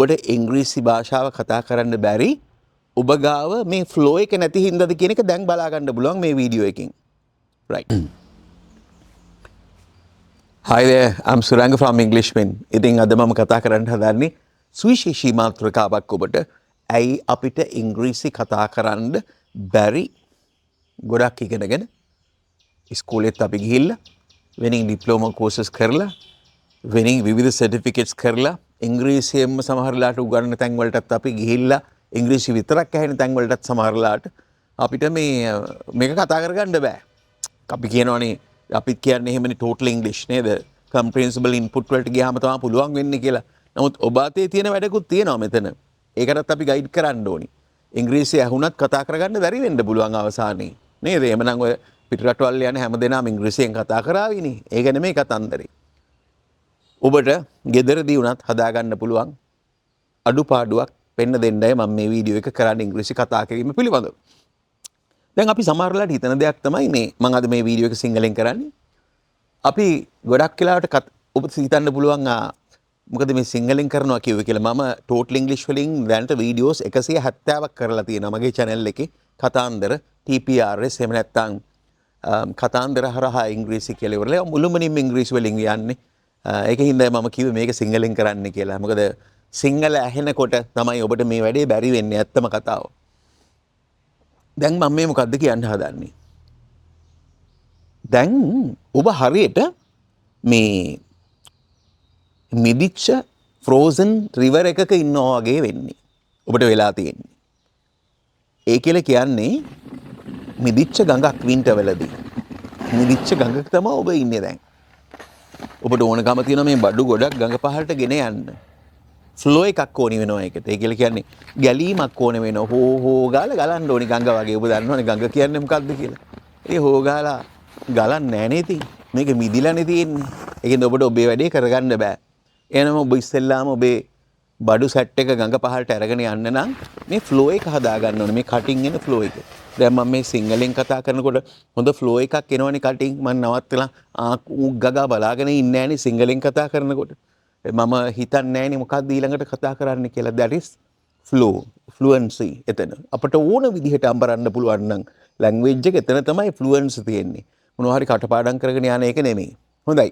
ඔබට ඉංග්‍රීසි භාෂාව කතා කරන්න බැරි ඔබ ගාව මේ ෆ්ලෝ එක නැති හින්දාද කියන එක දැන් බලා ගන්න පුළුවන් මේ වීඩියෝ එකෙන්. right. Hi there, I'm Suranga from Englishman. ඉතින් අද මම කතා කරන්න හදන්නේ සුවිශේෂී මාතෘකාවක් ඔබට. ඇයි අපිට ඉංග්‍රීසි කතා කරන්න බැරි ගොඩක් ඉගෙනගෙන ඉස්කෝලේත් අපි ගිහිල්ලා වෙනින් ඩිප්ලෝමා කෝසස් කරලා වෙනින් විවිධ සර්ටිෆිකේට්ස් කරලා ඉංග්‍රීසියෙන්ම සමහරලාට උගන්වන තැන් වලටත් අපි ගිහිල්ලා ඉංග්‍රීසි විතරක් ඇහෙන තැන් වලටත් සමහරලාට අපිට මේක කතා කරගන්න බෑ. අපි කියනවනේ අපිත් කියන්නේ එහෙමනේ total English නේද? comprehensible input වලට ගියාම තමයි පුළුවන් වෙන්නේ කියලා. නමුත් ඔබ අතේ තියෙන වැඩකුත් තියෙනවා මෙතන. ඒකටත් අපි ගයිඩ් කරන්න ඕනි. ඉංග්‍රීසි ඇහුණත් කතා කරගන්න බැරි වෙන්න පුළුවන් අවසානයේ. නේද? එhmenan ඔය පිටරටවල් යන හැමදේනම ඉංග්‍රීසියෙන් කතා කරාවිනේ. ඒක නෙමෙයි කතන්දරේ. ඔබට ගෙදරදී වුණත් හදාගන්න පුළුවන් අඩුපාඩුවක් පෙන්න දෙන්නයි මම මේ වීඩියෝ එක කරන්නේ ඉංග්‍රීසි කතා කිරීම පිළිබඳව. දැන් අපි සමහරලාට හිතන දෙයක් තමයි මේ මම අද මේ වීඩියෝ එක සිංහලෙන් කරන්නේ. අපි ගොඩක් වෙලාවට ඔබ හිතන්න පුළුවන් මොකද මේ සිංහලෙන් කරනවා කියුවේ කියලා. මම total English වලින් දැනට වීඩියෝස් 170ක් කරලා තියෙනවා මගේ channel එකේ. කතාන්දර TPRS එහෙම නැත්නම් කතාන්දර හරහා ඉංග්‍රීසි කියලා ඉවරලා මුළුමනින්ම ඉංග්‍රීසි වලින් යන්නේ. ඒකින් හින්දා මම කිව්වේ මේක සිංහලෙන් කරන්න කියලා. මොකද සිංහල ඇහෙනකොට තමයි ඔබට මේ වැඩේ බැරි වෙන්නේ ඇත්තම කතාව. දැන් මම මේ මොකද්ද කියන්න හදන්නේ? දැන් ඔබ හරියට මේ මිදිච්ච ෆ්‍රෝසන් රිවර් එකක ඉන්නවා වගේ වෙන්නේ. ඔබට වෙලා තියෙන්නේ. ඒ කියලා කියන්නේ මිදිච්ච ගඟක් වින්ටර්වලදී. මිදිච්ච ගඟක තමයි ඔබ ඉන්නේ දැන්. ඔබට ඕනකම තියෙනවා මේ බඩු ගොඩක් ගඟ පහළට ගෙන යන්න. ෆ්ලෝ එකක් ඕනි වෙනවා ඒකට. ඒ කියලා කියන්නේ ගැලීමක් ඕන වෙනවා. හෝ ගාලා ගලන්න ඕනි ගඟ වගේ. ඔබ දන්නවනේ ගඟ කියන්නේ මොකක්ද කියලා. ඒ හෝ ගාලා ගලන්නේ නැහැ නේ ඉතින්. මේක මිදිලානේ තියෙන්නේ. ඒකෙන්ද ඔබට ඔබේ වැඩේ කරගන්න බෑ. එහෙනම් ඔබ ඉස්සෙල්ලාම ඔබේ බඩු සෙට් එක ගඟ පහළට අරගෙන යන්න නම් මේ ෆ්ලෝ එක හදා ගන්න ඕනේ. මේ කටින් එන ෆ්ලෝ එක. දැන් මම මේ සිංහලෙන් කතා කරනකොට හොඳ ෆ්ලෝ එකක් එනවනේ කටින්. මම නවත්තලා ගගා බලාගෙන ඉන්නේ නැහනේ සිංහලෙන් කතා කරනකොට. මම හිතන්නේ නැහනේ මොකක්ද ඊළඟට කතා කරන්න කියලා. that is flow, fluency එතන. අපිට ඕන විදිහට අඹරන්න පුළුවන් නම් language එක එතන තමයි fluency තියෙන්නේ. මොනවා හරි කටපාඩම් කරගෙන යන එක නෙමෙයි. හොඳයි.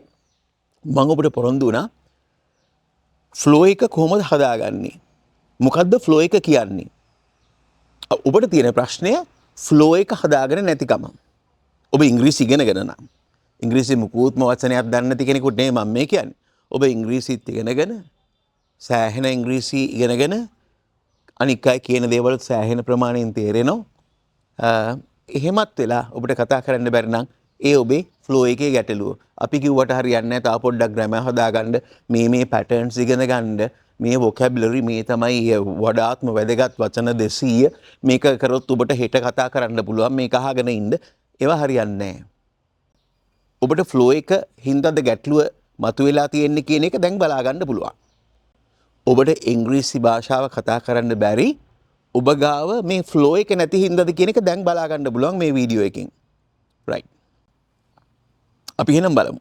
මම ඔබට පොරොන්දු වුණා ෆ්ලෝ එක කොහොමද හදාගන්නේ? මොකද්ද ෆ්ලෝ එක කියන්නේ? ඔබට තියෙන ප්‍රශ්නය ෆ්ලෝ එක හදාගෙන නැතිකම. ඔබ ඉංග්‍රීසි ඉගෙනගෙන නම් ඉංග්‍රීසි මුකුත්ම වචනයක් දන්නේ නැති කෙනෙකුට නෙමෙයි මම මේ කියන්නේ. ඔබ ඉංග්‍රීසිත් ඉගෙනගෙන සෑහෙන ඉංග්‍රීසි ඉගෙනගෙන අනික් අය කියන දේවල් සෑහෙන ප්‍රමාණයෙන් තේරෙනවා. එහෙමත් වෙලා ඔබට කතා කරන්න බැරි නම් ඒ ඔබේ ෆ්ලෝ එකේ ගැටලුව. අපි කිව්වට හරියන්නේ නැහැ. තා පොඩ්ඩක් ග්‍රැමර් හදාගන්න මේ පැටර්න්ස් ඉගෙන ගන්න මේ වොකැබුලරි මේ තමයි වඩාත්ම වැදගත් වචන 200 මේක කරොත් ඔබට හෙට කතා කරන්න පුළුවන්. මේක අහගෙන ඉන්න. ඒවා හරියන්නේ නැහැ. ඔබට ෆ්ලෝ එක හින්දාද ගැටලුව මතුවලා තියෙන්නේ කියන එක දැන් බලා ගන්න පුළුවන්. ඔබට ඉංග්‍රීසි භාෂාව කතා කරන්න බැරි ඔබ ගාව මේ ෆ්ලෝ එක නැති හින්දාද කියන එක දැන් බලා ගන්න පුළුවන් මේ වීඩියෝ එකෙන්. right. අපි එහෙනම් බලමු.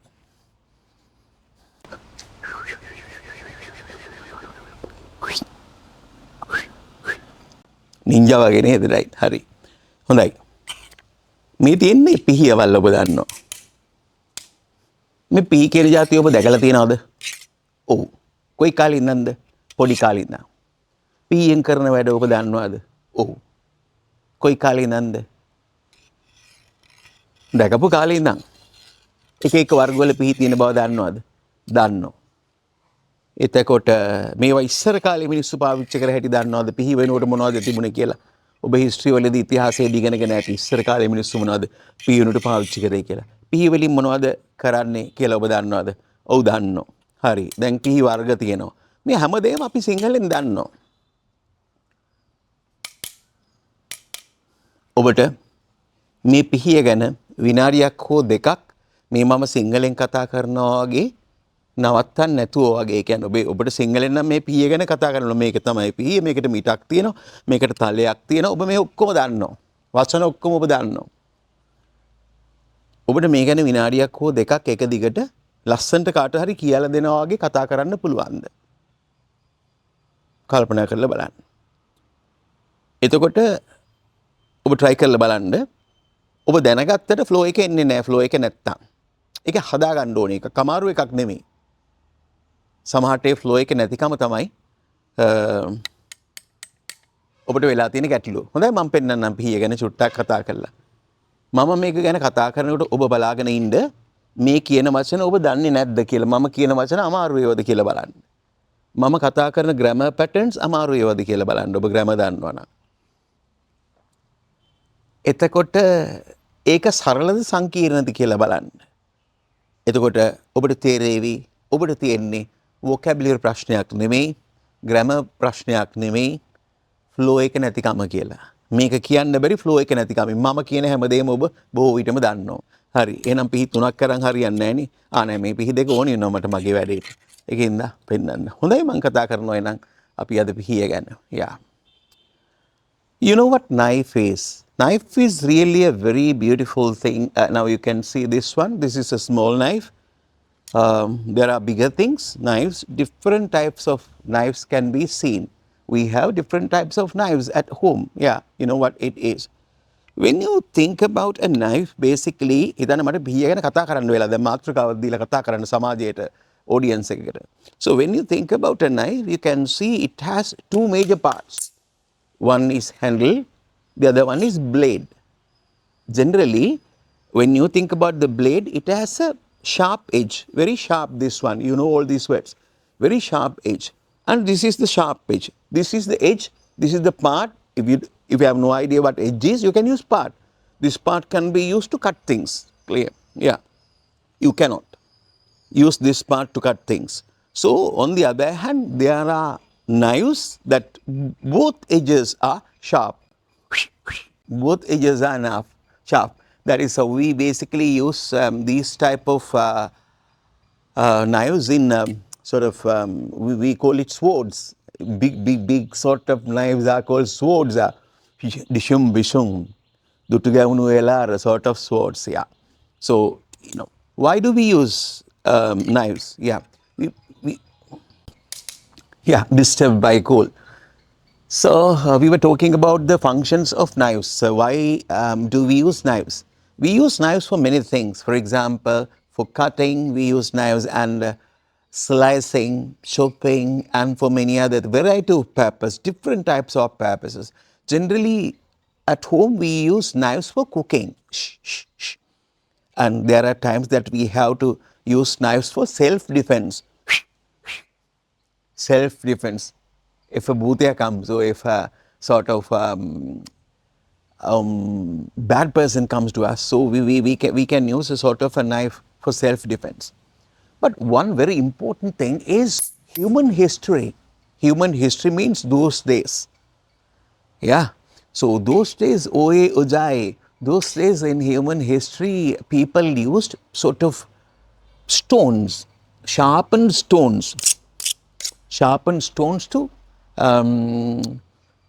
නින්ජා වගේ නේද? right. හරි. හොඳයි. මේ තියෙන්නේ පිහියවල් ඔබ දන්නවා. මේ පී කියන જાතිය ඔබ දැකලා තියෙනවද? ඔව්. කොයි කාලේ ඉඳන්ද? පොඩි කාලේ ඉඳන්. පීයෙන් කරන වැඩ ඔබ දන්නවද? ඔව්. කොයි කාලේ ඉඳන්ද? දැකපු කාලේ ඉඳන්. එක වර්ගවල පිහි තියෙන බව දන්නවද? දන්නවා. එතකොට මේවා ඉස්සර කාලේ මිනිස්සු පාවිච්චි කර හැටි දන්නවද? පිහි වෙනකොට මොනවද තිබුණේ කියලා? ඔබ හිස්ටරි වලදී ඉතිහාසයේදී ඉගෙනගෙන ඇති ඉස්සර කාලේ මිනිස්සු මොනවද පිහි වෙනකොට පාවිච්චි කරේ කියලා. පිහි වලින් මොනවද කරන්නේ කියලා ඔබ දන්නවද? ඔව් දන්නවා. හරි. දැන් පිහි වර්ග තියෙනවා. මේ හැමදේම අපි සිංහලෙන් දන්නවා. ඔබට මේ පිහිය ගැන විනාඩියක් හෝ දෙකක් මේ මම සිංහලෙන් කතා කරනවා වගේ නවත්තන්න නැතුව වගේ. ඒ කියන්නේ ඔබට සිංහලෙන් නම් මේ පිහිය ගැන කතා කරනවා. මේක තමයි පිහිය. මේකට මිටක් තියෙනවා. මේකට තලයක් තියෙනවා. ඔබ මේ ඔක්කොම දන්නවා. වචන ඔක්කොම ඔබ දන්නවා. ඔබට මේ ගැන විනාඩියක් හෝ දෙකක් එක දිගට ලස්සනට කාට හරි කියලා දෙනවා වගේ කතා කරන්න පුළුවන්ද? කල්පනා කරලා බලන්න. එතකොට ඔබ try කරලා බලන්න. ඔබ දැනගත්තට flow එක එන්නේ නැහැ flow එක නැත්තම්. ඒක හදා ගන්න ඕනේ. ඒක කමාරු එකක් නෙමෙයි. සමහරට ඒ flow එක නැතිකම තමයි ඔබට වෙලා තියෙන ගැටලුව. හොඳයි මම පෙන්නන්නම් පිහිය ගැන චුට්ටක් කතා කරලා. මම මේක ගැන කතා කරනකොට ඔබ බලාගෙන ඉන්න මේ කියන වචන ඔබ දන්නේ නැද්ද කියලා. මම කියන වචන අමාරු ඒවද කියලා බලන්න. මම කතා කරන grammar patterns අමාරු ඒවද කියලා බලන්න. ඔබ grammar දන්නවනම්. එතකොට ඒක සරලද සංකීර්ණද කියලා බලන්න. එතකොට ඔබට තේරෙවි ඔබට තියෙන්නේ vocabulary ප්‍රශ්නයක් නෙමෙයි, grammar ප්‍රශ්නයක් නෙමෙයි, flow එක නැතිකම කියලා. මේක කියන්න බැරි flow එක නැතිකම. මම කියන හැමදේම ඔබ බොහෝ විටම දන්නවා. හරි. එහෙනම් පිහි තුනක් කරන් හරියන්නේ නැහැ නේ. නෑ මේ පිහි දෙක ඕනේ වෙනවා මට මගේ වැඩේට. ඒකින්ද පෙන්නන්න. හොඳයි මම කතා කරනවා එහෙනම් අපි අද පිහිය ගැන. Yeah. You know what knife is? Knife is really a very beautiful thing. Now you can see this one. This is a small knife. There are bigger things, knives. Different types of knives can be seen. We have different types of knives at home. Yeah, you know what it is. When you think about a knife, basically, ඉතන මට බිහිය ගැන කතා කරන්න වෙලා දැන් මාතෘකාවක් දීලා කතා කරන්න සමාජයට audience එකකට. So when you think about a knife, you can see it has two major parts. One is handle, the other one is blade. Generally, when you think about the blade, it has a sharp edge, very sharp this one, you know all these words, very sharp edge. And this is the sharp edge. This is the edge, this is the part. If you have no idea what edge is, you can use part. This part can be used to cut things, clear? Yeah, you cannot use this part to cut things. So on the other hand, there are knives that both edges are sharp. Both edges are enough sharp. That is how we basically use these type of knives in sort of, we call it swords. Big sort of knives are called swords. Dishum bishum. Dutugavunu elar sort of swords. Yeah. So, you know, why do we use knives? Yeah. Yeah, disturbed by coal. So we were talking about the functions of knives. So why do we use knives? We use knives for many things. For example, for cutting, we use knives and slicing, chopping, and for many other variety of purpose, different types of purposes. Generally, at home, we use knives for cooking. And there are times that we have to use knives for self-defense. Self-defense. If a bhutia comes or if a sort of bad person comes to us, so we can use a sort of a knife for self-defense. But one very important thing is human history. Human history means those days. Yeah. So those days, oe ujai, those days in human history, people used sort of stones, sharpened stones to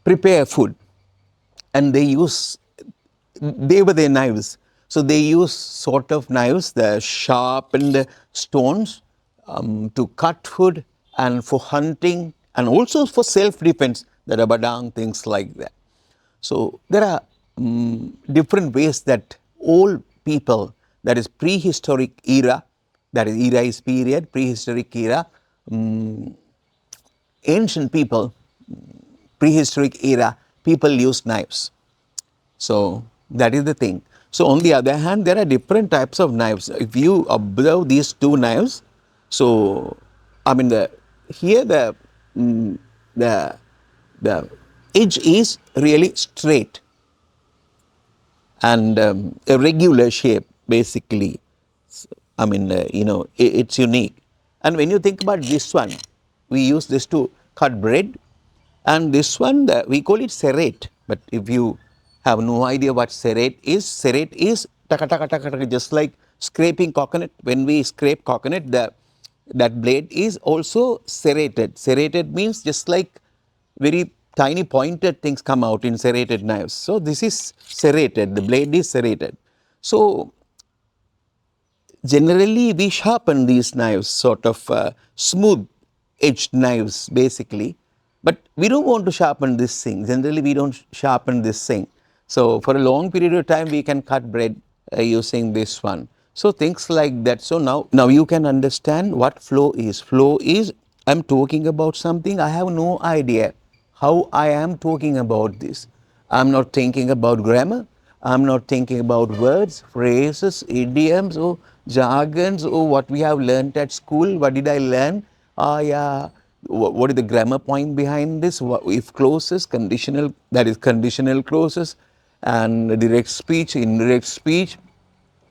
prepare food, and they were their knives. So they use sort of knives, the sharpened stones to cut food and for hunting and also for self-defense, the rabadang, things like that. So there are different ways that all people, that is prehistoric era, that is era is period, prehistoric era, ancient people, prehistoric era, people used knives. So that is the thing. So on the other hand, there are different types of knives. If you observe these two knives, so I mean here the edge is really straight and a regular shape basically. I mean you know it's unique. And when you think about this one, we use this to cut bread. And this one, we call it serrate. But if you have no idea what serrate is taka taka taka taka, just like scraping coconut. When we scrape coconut, that blade is also serrated. Serrated means just like very tiny pointed things come out in serrated knives. So this is serrated, the blade is serrated. So generally we sharpen these knives, sort of smooth edged knives basically. But we don't want to sharpen this thing. Generally, we don't sharpen this thing. So for a long period of time, we can cut bread using this one. So things like that. So now you can understand what flow is. Flow is, I'm talking about something, I have no idea how I am talking about this. I'm not thinking about grammar. I'm not thinking about words, phrases, idioms, or jargons, or what we have learnt at school. What did I learn? Yeah. What is the grammar point behind this? If clauses, conditional, that is conditional clauses, and direct speech, indirect speech,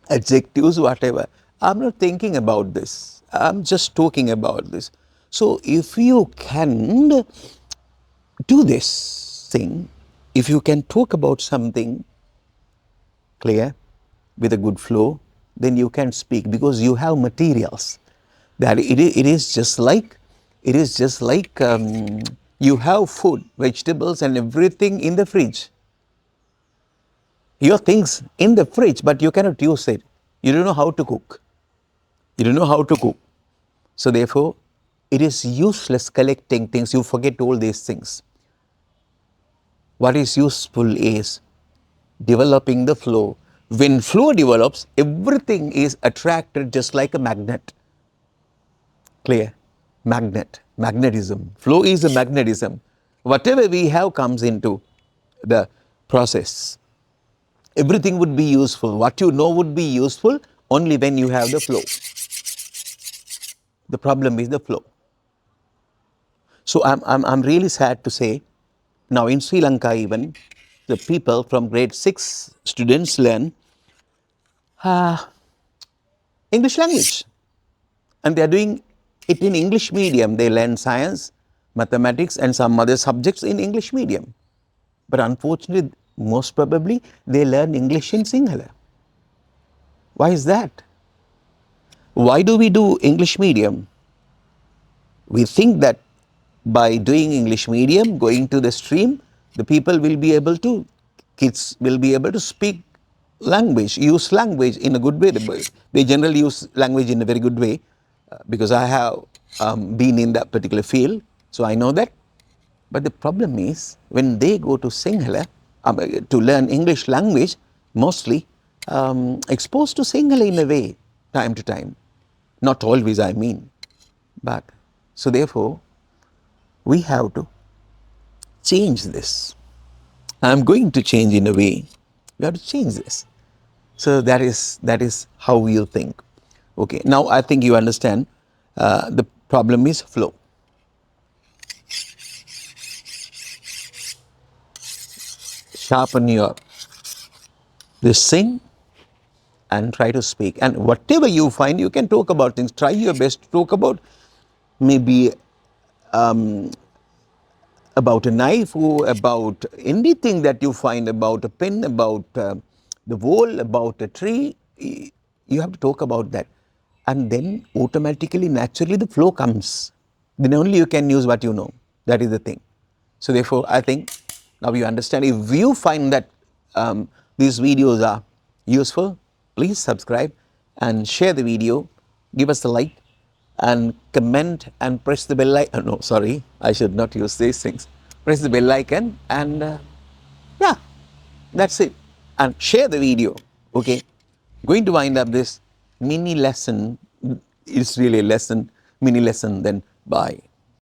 adjectives, whatever. I'm not thinking about this. I'm just talking about this. So if you can do this thing, if you can talk about something clear with a good flow, then you can speak because you have materials. That it is just like you have food, vegetables, and everything in the fridge. Your things in the fridge, but you cannot use it. You don't know how to cook. You don't know how to cook. So therefore, it is useless collecting things. You forget all these things. What is useful is developing the flow. When flow develops, everything is attracted just like a magnet. Clear? Magnetism. Flow is a magnetism. Whatever we have comes into the process. Everything would be useful. What you know would be useful only when you have the flow. The problem is the flow. So I'm really sad to say, now in Sri Lanka even, the people from grade 6 students learn English language. And they are doing it in English medium. They learn science, mathematics, and some other subjects in English medium. But unfortunately, most probably, they learn English in Sinhala. Why is that? Why do we do English medium? We think that by doing English medium, going to the stream, the people will be able to, kids will be able to speak language, use language in a good way. They generally use language in a very good way because I have been in that particular field, so I know that. But the problem is when they go to Sinhala to learn English language, mostly exposed to Sinhala in a way, time to time. Not always, I mean. But so therefore, we have to change this. I'm going to change in a way. We have to change this. So that is how we'll think. Okay. Now I think you understand. The problem is flow. Sharpen your this thing and try to speak. And whatever you find, you can talk about things. Try your best to talk about maybe about a knife or about anything that you find, about a pen, about the wall, about a tree. You have to talk about that. And then automatically, naturally, the flow comes. Then only you can use what you know. That is the thing. So therefore, I think now you understand. If you find that these videos are useful, please subscribe and share the video. Give us a like and comment and press the bell icon. No, sorry, I should not use these things. Press the bell icon and yeah, that's it. And share the video. Okay, going to wind up this mini lesson. It's really a lesson, mini lesson. Then bye.